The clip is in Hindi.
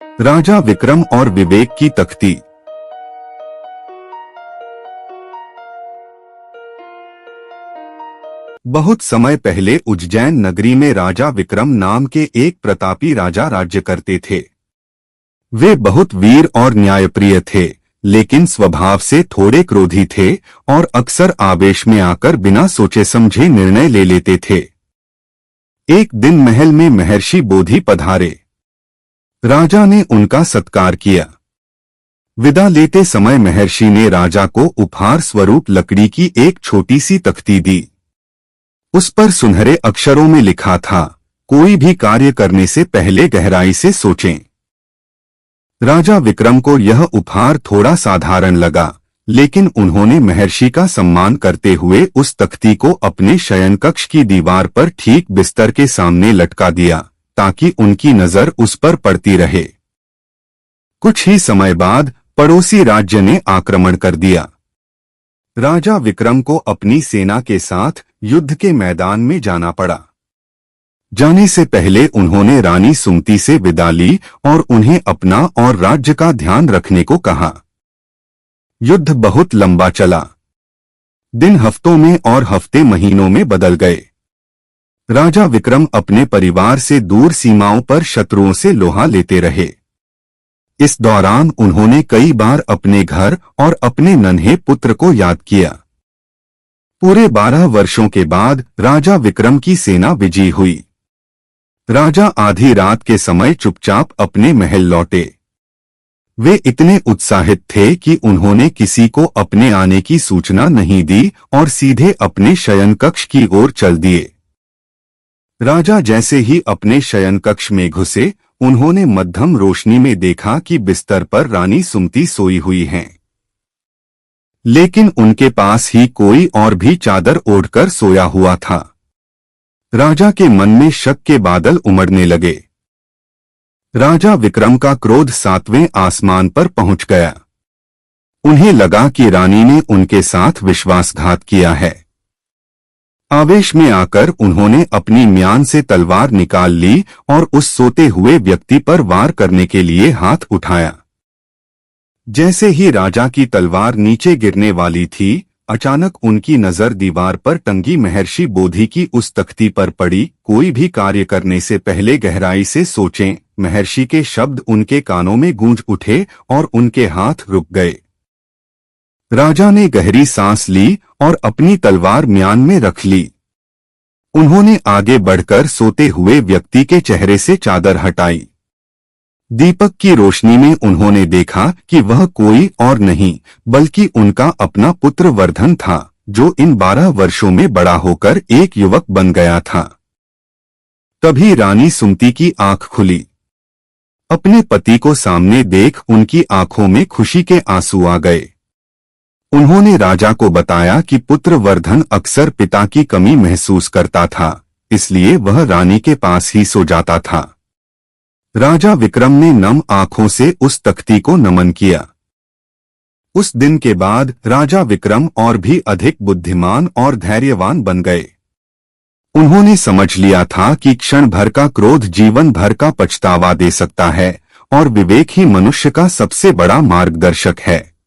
राजा विक्रम और विवेक की तख्ती। बहुत समय पहले उज्जैन नगरी में राजा विक्रम नाम के एक प्रतापी राजा राज्य करते थे। वे बहुत वीर और न्यायप्रिय थे, लेकिन स्वभाव से थोड़े क्रोधी थे और अक्सर आवेश में आकर बिना सोचे समझे निर्णय ले लेते थे। एक दिन महल में महर्षि बोधि पधारे। राजा ने उनका सत्कार किया। विदा लेते समय महर्षि ने राजा को उपहार स्वरूप लकड़ी की एक छोटी सी तख्ती दी। उस पर सुनहरे अक्षरों में लिखा था, कोई भी कार्य करने से पहले गहराई से सोचें। राजा विक्रम को यह उपहार थोड़ा साधारण लगा, लेकिन उन्होंने महर्षि का सम्मान करते हुए उस तख्ती को अपने शयनकक्ष की दीवार पर ठीक बिस्तर के सामने लटका दिया, ताकि उनकी नजर उस पर पड़ती रहे। कुछ ही समय बाद पड़ोसी राज्य ने आक्रमण कर दिया। राजा विक्रम को अपनी सेना के साथ युद्ध के मैदान में जाना पड़ा। जाने से पहले उन्होंने रानी सुमति से विदा ली और उन्हें अपना और राज्य का ध्यान रखने को कहा। युद्ध बहुत लंबा चला। दिन हफ्तों में और हफ्ते महीनों में बदल गए। राजा विक्रम अपने परिवार से दूर सीमाओं पर शत्रुओं से लोहा लेते रहे। इस दौरान उन्होंने कई बार अपने घर और अपने नन्हे पुत्र को याद किया। पूरे 12 वर्षों के बाद राजा विक्रम की सेना विजयी हुई। राजा आधी रात के समय चुपचाप अपने महल लौटे। वे इतने उत्साहित थे कि उन्होंने किसी को अपने आने की सूचना नहीं दी और सीधे अपने शयनकक्ष की ओर चल दिए। राजा जैसे ही अपने शयनकक्ष में घुसे, उन्होंने मध्यम रोशनी में देखा कि बिस्तर पर रानी सुमति सोई हुई हैं। लेकिन उनके पास ही कोई और भी चादर ओढ़कर सोया हुआ था। राजा के मन में शक के बादल उमड़ने लगे। राजा विक्रम का क्रोध 7वें आसमान पर पहुंच गया। उन्हें लगा कि रानी ने उनके साथ विश्वासघात किया है। आवेश में आकर उन्होंने अपनी म्यान से तलवार निकाल ली और उस सोते हुए व्यक्ति पर वार करने के लिए हाथ उठाया। जैसे ही राजा की तलवार नीचे गिरने वाली थी, अचानक उनकी नजर दीवार पर टंगी महर्षि बोधि की उस तख्ती पर पड़ी। कोई भी कार्य करने से पहले गहराई से सोचें। महर्षि के शब्द उनके कानों में गूंज उठे और उनके हाथ रुक गए। राजा ने गहरी सांस ली और अपनी तलवार म्यान में रख ली। उन्होंने आगे बढ़कर सोते हुए व्यक्ति के चेहरे से चादर हटाई। दीपक की रोशनी में उन्होंने देखा कि वह कोई और नहीं बल्कि उनका अपना पुत्र वर्धन था, जो इन 12 वर्षों में बड़ा होकर एक युवक बन गया था। तभी रानी सुमति की आंख खुली। अपने पति को सामने देख उनकी आंखों में खुशी के आंसू आ गए। उन्होंने राजा को बताया कि पुत्र वर्धन अक्सर पिता की कमी महसूस करता था, इसलिए वह रानी के पास ही सो जाता था। राजा विक्रम ने नम आंखों से उस तख्ती को नमन किया। उस दिन के बाद राजा विक्रम और भी अधिक बुद्धिमान और धैर्यवान बन गए। उन्होंने समझ लिया था कि क्षण भर का क्रोध जीवन भर का पछतावा दे सकता है और विवेक ही मनुष्य का सबसे बड़ा मार्गदर्शक है।